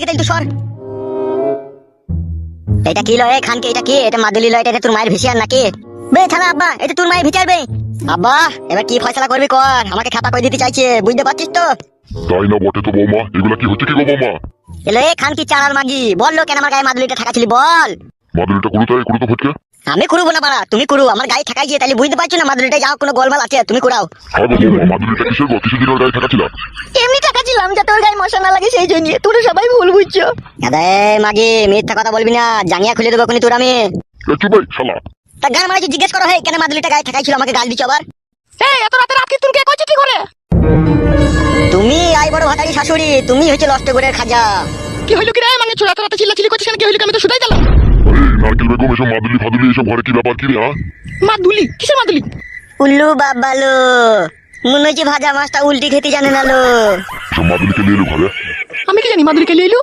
তাহলে তুই সর। এটা কি লয় খানকে? এটা কি? এটা মাদুলি লয়? এটা তোর মায়ের ভিসিয়ার নাকি? বে থানা আব্বা, এটা তোর মায়ের ভিচার বে। আব্বা এবার কি ফয়সালা করবি কর, আমাকে খাপা করে দিতে চাইছে, বুঝতে পারছিস তো? তাই না বটে তো বৌমা, এগুলা কি হচ্ছে কি গো বৌমা? এলে খান কি চালার মাগি, বললো কেন আমার গায়ে মাদুলিটা ঠাকাছিলি বল? মাদুলিটা করু তাই করু তো ফটকে। আমি করবো না বাড়া, তুমি করু। আমার গায়ে ঠাকাই গিয়ে তাহলে বুঝতে পারছো না মাদুলিটা যাও কোনো গোলমাল আছে, তুমি কুড়াও। হ্যাঁ গো বৌমা, মাদুলিটা কিসের গো? কিসের দিন ওর গায়ে থাকা ছিল? এমনি ঠাকাছিলাম যাতে ওর গায়ে মশা না লাগে, সেই জন্য। তোরা সবাই ভুল বুঝছো। আরে মাগি মিথ্যা কথা বলবি না, জাঙ্গিয়া খুলে দেবো কোনি তোর আমি। চুপ ভাই শালা। তা গান মারা জিজ্ঞেস করো, হয় কেন মাদুলিটা গায়ে ঠাকাইছিল, আমাকে গাল দিচ্ছ আবার। এই এত রাতে রাত তুই কে করছিস কি করে? তুমি আই বড় ভাতারি শাশুড়ি, তুমি হচ্ছে লষ্ট করে খাজা। কি হইলো কি রে? মানে ছোড়া রাতে চিল্লাচিল্লি করছিস কেন? কি হইলো? আমি তো শুধাই গেলাম। আরে নারকেল বেগম, এসব মাদুলি ফাদুলি এসব ঘরে কি ব্যাপার কি রে? হ্যাঁ মাদুলি? কিসের মাদুলি? উল্লু বাবালো, মনে হচ্ছে ভাজা মাছটা উল্টি খেতে জানে না লো। সব মাদুলিকে নিয়ে এলো ঘরে। আমি কি জানি মাদুলি কে লিয়ে এলো?